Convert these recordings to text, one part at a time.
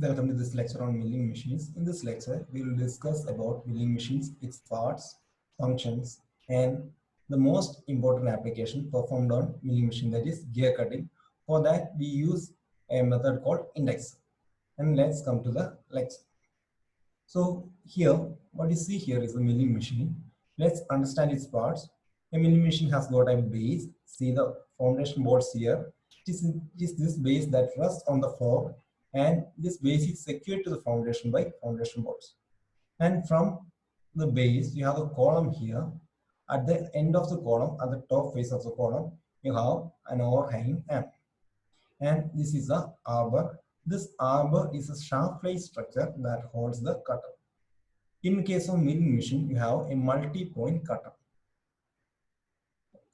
Welcome to this lecture on milling machines. In this lecture, we will discuss about milling machines, its parts, functions, and the most important application performed on milling machine, that is gear cutting. For that, we use a method called index. And let's come to the lecture. So here, what you see here is a milling machine. Let's understand its parts. A milling machine has got a base. See the foundation boards here. It is this base that rests on the floor, and this base is secured to the foundation by foundation boards. And from the base, you have a column here. At the end of the column, at the top face of the column, you have an overhanging arm. And this is a arbor. This arbor is a shaft-like structure that holds the cutter. In case of milling machine, you have a multi-point cutter.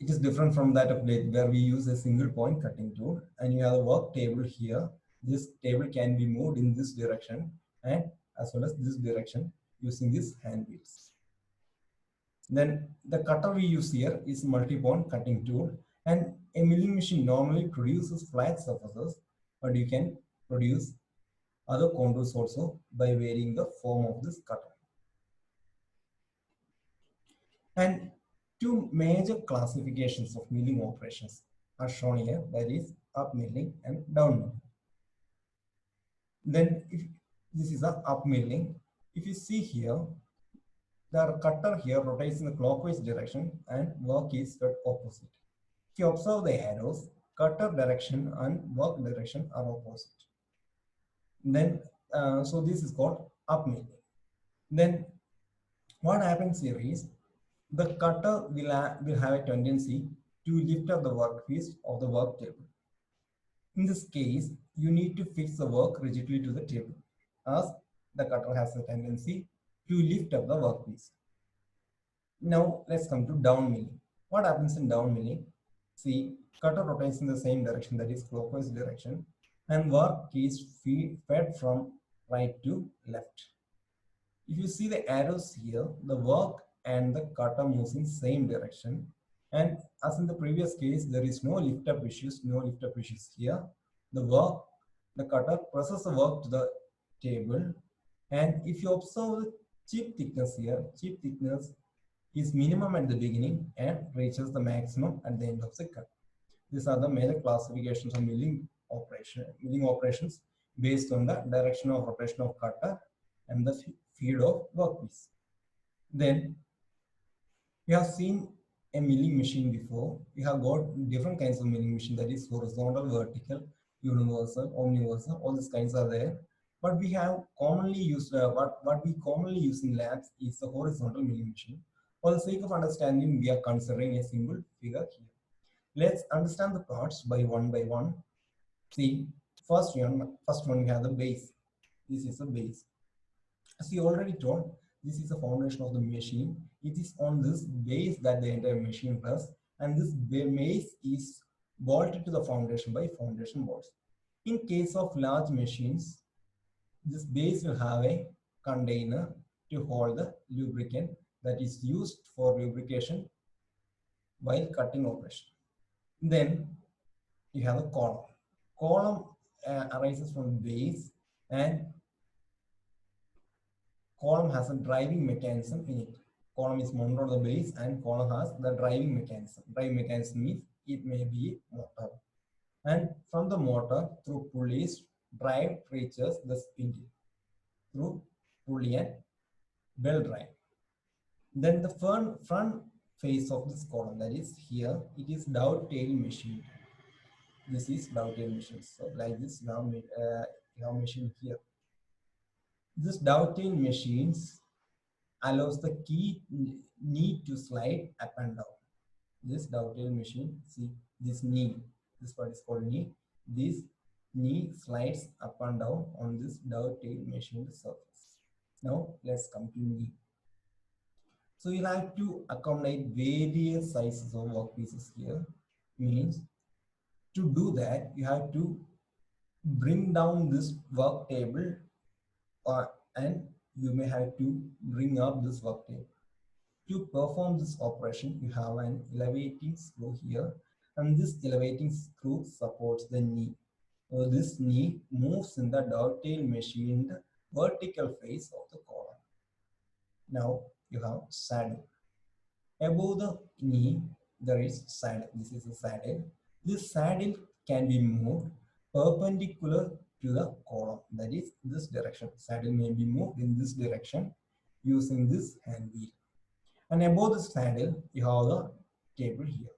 It is different from that of lathe where we use a single point cutting tool, and you have a work table here. This table can be moved in this direction and as well as this direction using these hand wheels. Then the cutter we use here is multi-point cutting tool, and a milling machine normally produces flat surfaces, but you can produce other contours also by varying the form of this cutter. And two major classifications of milling operations are shown here, that is up milling and down milling. Then if this is a up milling, if you see here, the cutter here rotates in the clockwise direction and work is cut opposite. If you observe the arrows, cutter direction and work direction are opposite. Then so this is called up milling. Then what happens here is the cutter will have a tendency to lift up the workpiece of the work table. In this case, you need to fix the work rigidly to the table, as the cutter has a tendency to lift up the workpiece. Now let's come to down milling. What happens in down milling? See, cutter rotates in the same direction, that is clockwise direction, and work is fed from right to left. If you see the arrows here, the work and the cutter moves in same direction. And as in the previous case, there is no lift up issues, here. The cutter presses the work to the table. And if you observe the chip thickness here, chip thickness is minimum at the beginning and reaches the maximum at the end of the cut. These are the major classifications of milling operations based on the direction of rotation of cutter and the feed of workpiece. Then we have seen a milling machine before. We have got different kinds of milling machine, that is horizontal, vertical, universal, omniversal, all these kinds are there. But we have commonly used, what we commonly use in labs is the horizontal milling machine. For the sake of understanding, we are considering a simple figure here. Let's understand the parts by one. See, first one we have the base. This is the base. As we already told, this is the foundation of the machine. It is on this base that the entire machine rests, and this base is bolted to the foundation by foundation boards. In case of large machines, this base will have a container to hold the lubricant that is used for lubrication while cutting operation. Then you have a column. Column arises from base, and column has a driving mechanism in it. Column is mounted on the base, and column has the driving mechanism. Driving mechanism means it may be a motor. And from the motor, through pulleys, drive reaches the spindle through pulley and bell drive. Then the front face of this column, that is here, it is dovetail machine. This is dovetail machine. So like this, you have machine here. This dovetail machines allows the key knee to slide up and down. This dovetail machine, see this knee, this part is called knee. This knee slides up and down on this dovetail machine surface. Now let's come to knee. So you'll have to accommodate various sizes of workpieces here. Means to do that, you have to bring down this work table and you may have to bring up this work table. To perform this operation, you have an elevating screw here, and this elevating screw supports the knee. this knee moves in the dovetail machined vertical face of the column. Now you have saddle. Above the knee, there is saddle. This is a saddle. This saddle can be moved perpendicular to the column. That is this direction. Saddle may be moved in this direction using this hand wheel. And above the saddle, you have the table here.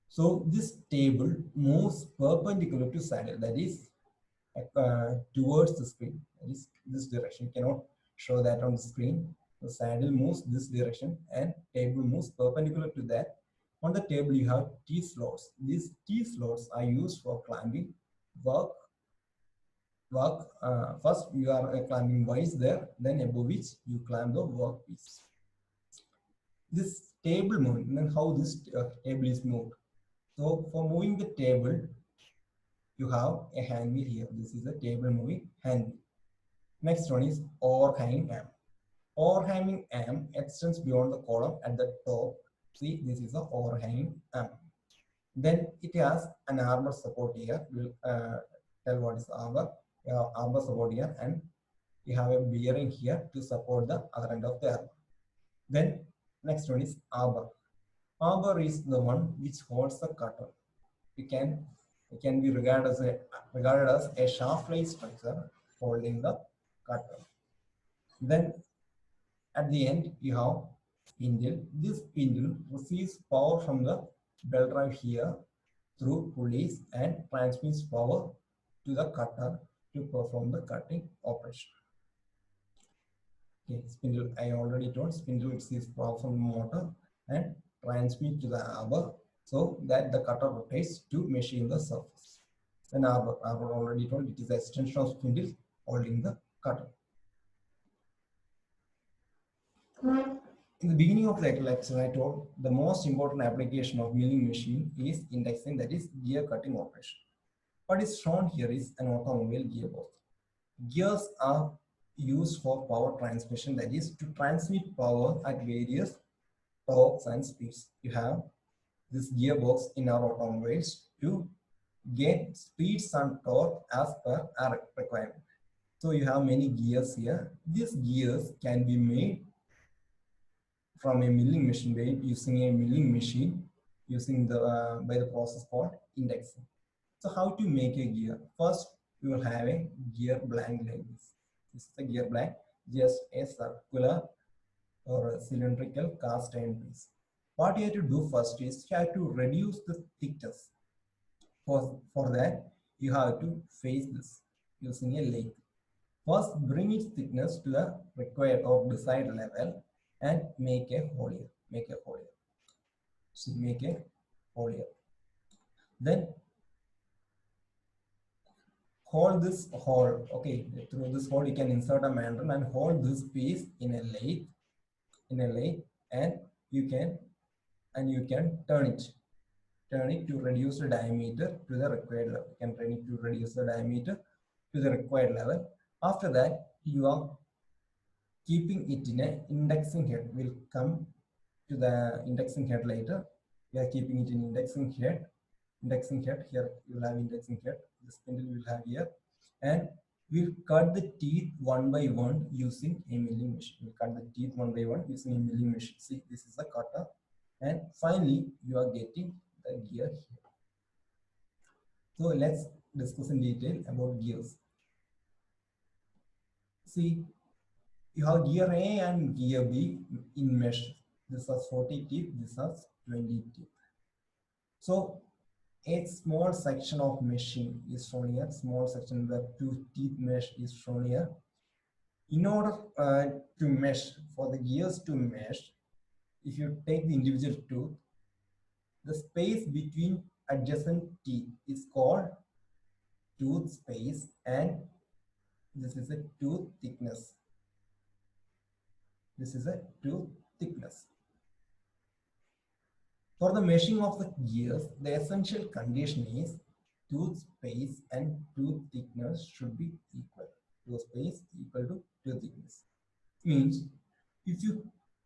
So this table moves perpendicular to saddle. That is towards the screen. That is this direction. You cannot show that on the screen. The saddle moves this direction and table moves perpendicular to that. On the table you have T-slots. These T-slots are used for climbing work. First you are climbing wise there, then above which you climb the workpiece. This table moving, then how this table is moved. So for moving the table, you have a hand wheel here. This is a table moving hand wheel. Next one is overhanging arm. Overhanging arm extends beyond the column at the top. See, this is the overhanging arm. Then it has an armor support here. We'll tell what is armor. You have armor support here, and you have a bearing here to support the other end of the armor. Then next one is arbor. Arbor is the one which holds the cutter. It can be regarded as a shaft-like structure holding the cutter. Then at the end you have spindle. This spindle receives power from the belt drive here through pulleys and transmits power to the cutter to perform the cutting operation. Okay, spindle, I already told, spindle receives power from the motor and transmit to the arbor so that the cutter rotates to machine the surface. Then arbor already told, it is the extension of spindle holding the cutter. In the beginning of the lecture, I told the most important application of milling machine is indexing, that is gear cutting operation. What is shown here is an automobile gearbox. Gears are used for power transmission, that is to transmit power at various torques and speeds. You have this gearbox in our automobiles to gain speeds and torque as per our requirement. So you have many gears here. These gears can be made from a milling machine by using a milling machine using the by the process called indexing. So how to make a gear? First, you will have a gear blank like this. This is a gear blank, just a circular or a cylindrical cast iron piece. What you have to do first is you have to reduce the thickness. For that, you have to face this using a lathe. First, bring its thickness to the required or desired level and make a hole here. Make a hole here. So make a hole here. Then hold this hole. Okay, through this hole you can insert a mandrel and hold this piece in a lathe. And you can turn it to reduce the diameter to the required level. You can turn it to reduce the diameter to the required level. After that, you are keeping it in an indexing head. We'll come to the indexing head later. We are keeping it in indexing head. Here you will have indexing head. The spindle will have here, and we'll cut the teeth one by one using a milling machine. We'll cut the teeth one by one using a milling machine. See, this is the cutter, and finally you are getting the gear here. So let's discuss in detail about gears. See, you have gear A and gear B in mesh. This has 40 teeth, this has 20 teeth. So a small section of meshing is shown here. Small section where 2 teeth mesh is shown here. In order to mesh, for the gears to mesh, if you take the individual tooth, the space between adjacent teeth is called tooth space, and this is a tooth thickness. This is a tooth thickness. For the meshing of the gears, the essential condition is tooth space and tooth thickness should be equal. Tooth space equal to tooth thickness. Means if you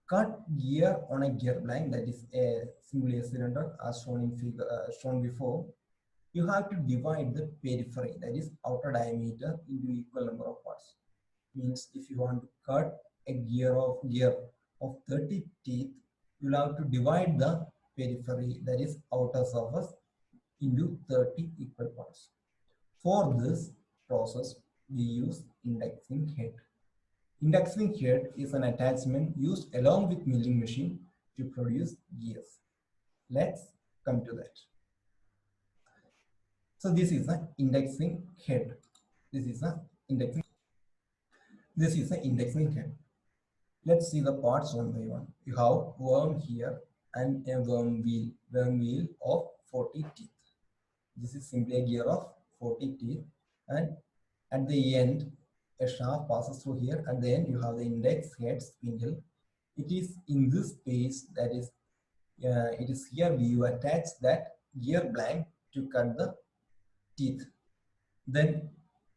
cut gear on a gear blank, that is a simply a cylinder as shown in figure shown before, you have to divide the periphery, that is outer diameter, into equal number of parts. Means if you want to cut a gear of 30 teeth, you'll have to divide the periphery, that is outer surface, into 30 equal parts. For this process, we use indexing head. Indexing head is an attachment used along with milling machine to produce gears. Let's come to that. So this is the indexing head. This is the indexing. This is the indexing head. Let's see the parts one by one. You have worm here and a worm wheel of 40 teeth. This is simply a gear of 40 teeth, and at the end, a shaft passes through here. At the end, you have the index head spindle. It is in this space, that is, it is here you attach that gear blank to cut the teeth. Then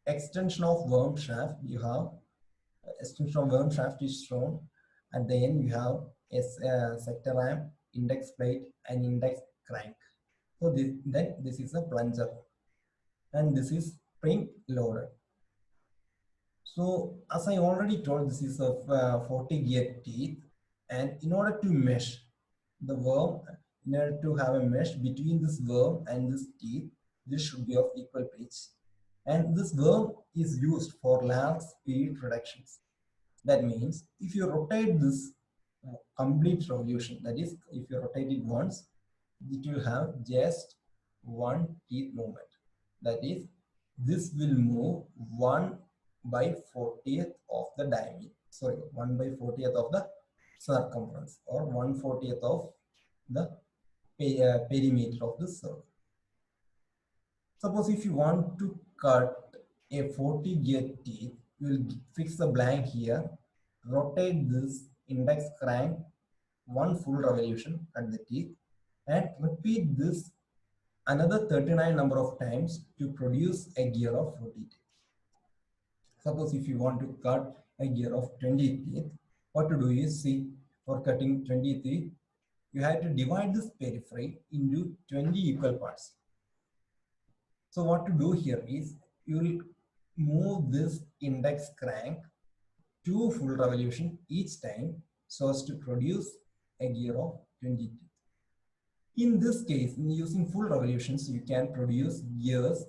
extension of worm shaft, you have extension of worm shaft is shown. At the end, you have a sector ram, index plate, and index crank. So this is a plunger, and this is spring loader. So as I already told, this is a 40 gear teeth, and in order to mesh the worm, in order to have a mesh between this worm and this teeth, this should be of equal pitch. And this worm is used for large speed reductions. That means if you rotate this complete revolution, that is, if you rotate it once, it will have just one teeth movement. That is, this will move 1/40th of the diameter. Sorry, 1/40th of the circumference, or 1/40th of the perimeter of the circle. Suppose if you want to cut a 40 gear teeth, you will fix the blank here, rotate this index crank one full revolution at the teeth, and repeat this another 39 number of times to produce a gear of 40 teeth. Suppose if you want to cut a gear of 20 teeth, what to do is, see, for cutting 20 teeth, you have to divide this periphery into 20 equal parts. So what to do here is, you will move this index crank 2 full revolution each time so as to produce a gear of 20 teeth. In this case, in using full revolutions, you can produce gears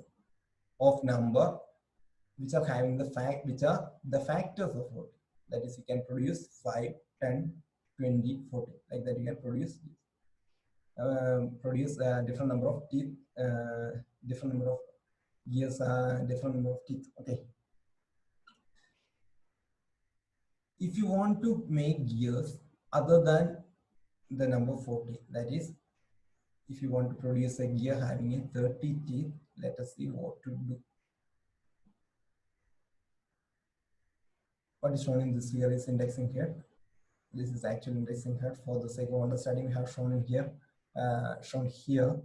of number which are having the factors of 40. That is, you can produce 5, 10, 20, 40. Like that, you can produce different number of teeth, different number of gears, different number of teeth. Okay. If you want to make gears other than the number 40, that is, if you want to produce a gear having a 30 teeth, let us see what to do. What is shown in this figure is indexing head. This is actual indexing head. For the sake of understanding, we have shown in here, shown here.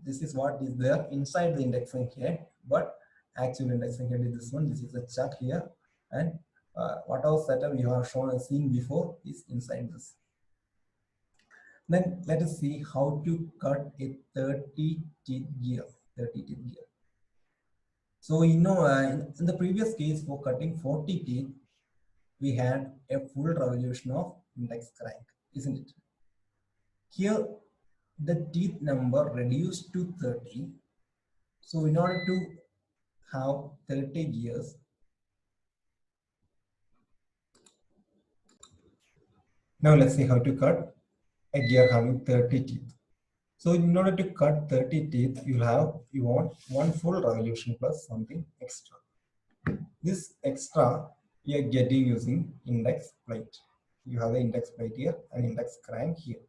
This is what is there inside the indexing head, but actual indexing head is this one. This is a chuck here, and whatever setup you have shown and seen before is inside this. Then let us see how to cut a 30 teeth gear. 30 teeth gear. So you know, in the previous case for cutting 40 teeth, we had a full revolution of index crank, isn't it? Here, the teeth number reduced to 30. So in order to have 30 gears, now let's see how to cut a gear having 30 teeth. So in order to cut 30 teeth, you want one full revolution plus something extra. This extra you are getting using index plate. You have the index plate here and index crank here.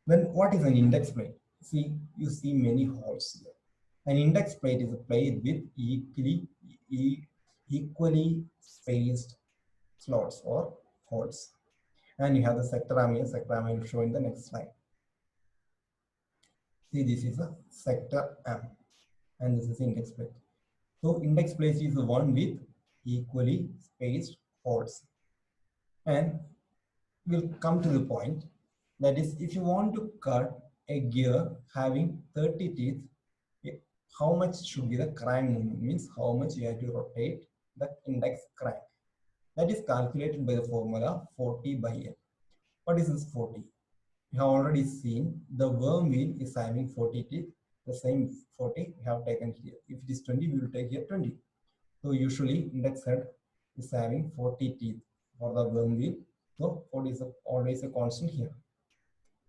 Then what is an index plate? See, you see many holes here. An index plate is a plate with equally spaced slots or holes. And you have the sector arm here. Sector arm I will show in the next slide. See, this is a sector arm, and this is index plate. So index plate is the one with equally spaced holes. And we'll come to the point, that is, if you want to cut a gear having 30 teeth, how much should be the crank movement, means how much you have to rotate the index crank. That is calculated by the formula 40 by N. What is this 40? You have already seen the worm wheel is having 40 teeth. The same 40 we have taken here. If it is 20, we will take here 20. So usually index head is having 40 teeth for the worm wheel. So 40 is always a constant here.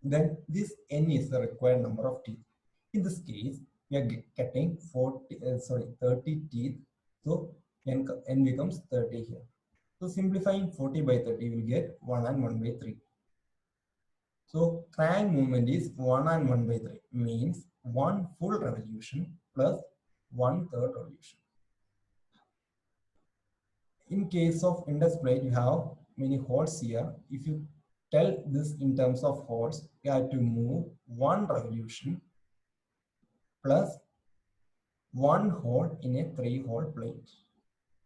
Then this N is the required number of teeth. In this case, we are getting 30 teeth. So N becomes 30 here. So simplifying 40 by 30, we will get 1 and 1 by 3. So crank movement is 1 and 1 by 3, means 1 full revolution plus 1/3 revolution. In case of index plate, you have many holes here. If you tell this in terms of holes, you have to move 1 revolution plus 1 hole in a 3-hole plate.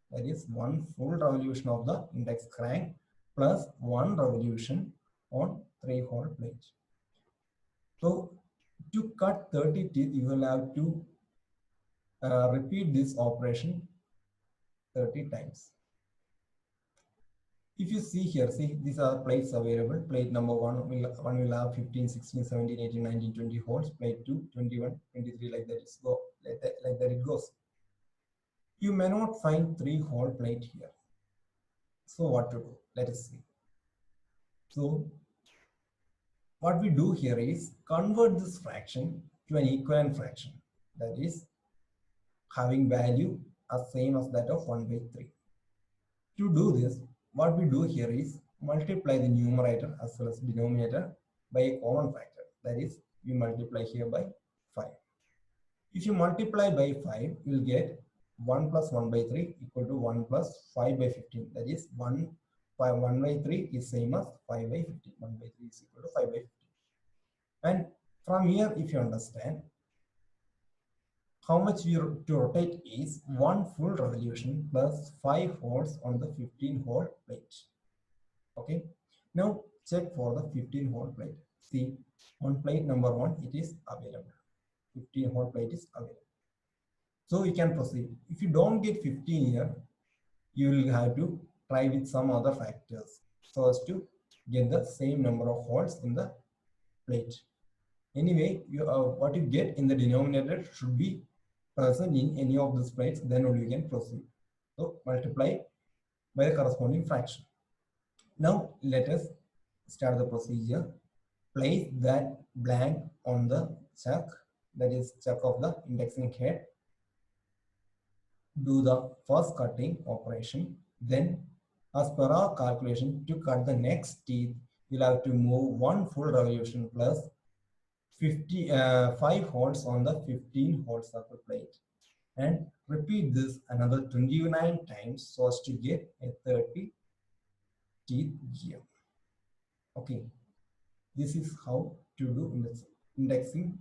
That is 1 full revolution of the index crank plus 1 revolution on 3-hole plate. So to cut 30 teeth, you will have to repeat this operation 30 times. If you see here, see these are plates available. Plate number 1 will have 15, 16, 17, 18, 19, 20 holes. Plate 2, 21, 23, like that it goes. You may not find 3-hole plate here. So what to do? Let us see. So what we do here is convert this fraction to an equivalent fraction, that is having value as same as that of 1 by 3. To do this, what we do here is multiply the numerator as well as denominator by a common factor. That is, we multiply here by 5. If you multiply by 5, you will get 1 plus 1 by 3 equal to 1 plus 5 by 15. That is 1 by 3 is same as 5 by 15. 1 by 3 is equal to 5 by 15. And from here, if you understand, how much we to rotate is 1 full revolution plus 5 holes on the 15-hole plate. Okay. Now check for the 15-hole plate. See, on plate number 1, it is available. 15-hole plate is available. So we can proceed. If you don't get 15 here, you will have to try with some other factors so as to get the same number of holes in the plate. Anyway, what you get in the denominator should be present in any of these plates, then only you can proceed. So multiply by the corresponding fraction. Now let us start the procedure. Place that blank on the chuck, that is chuck of the indexing head. Do the first cutting operation. Then, as per our calculation, to cut the next teeth, you'll have to move 1 full revolution plus 5 holes on the 15-hole circle plate, and repeat this another 29 times so as to get a 30 teeth gear. Okay, this is how to do indexing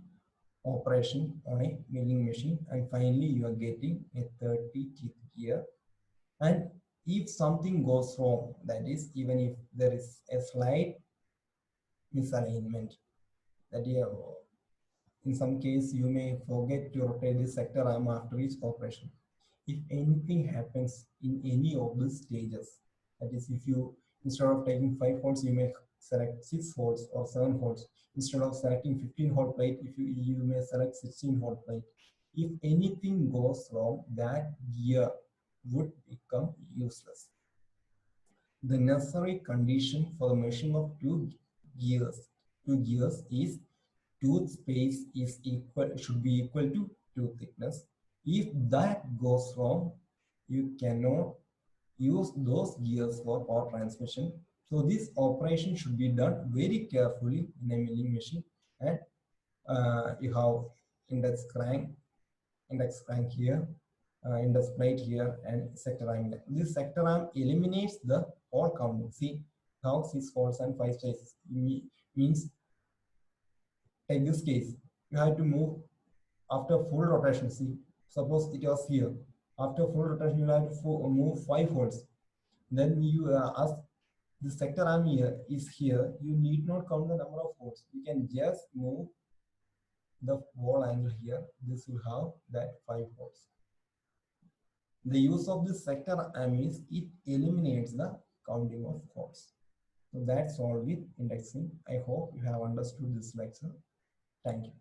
operation on a milling machine, and finally you are getting a 30 teeth gear. And if something goes wrong, that is, even if there is a slight misalignment, that in some case you may forget to rotate the sector arm after each operation. If anything happens in any of these stages, that is, if you instead of taking 5 holes, you may select 6 holes or 7 holes. Instead of selecting 15-hole plate, if you may select 16-hole plate. If anything goes wrong, that gear would become useless. The necessary condition for the measuring of two gears is tooth space is should be equal to tooth thickness. If that goes wrong, you cannot use those gears for power transmission. So this operation should be done very carefully in a milling machine. And you have index crank here, index plate here, and sector arm. This sector arm eliminates the hole counting. See how 6 holes and 5 stages means. Take this case, you have to move after full rotation. See, suppose it was here. After full rotation, you have to move 5 holes. Then you as the sector arm here is here, you need not count the number of holes. You can just move the wall angle here, this will have that 5 holes. The use of this sector means it eliminates the counting of holes. So that's all with indexing. I hope you have understood this lecture. Thank you.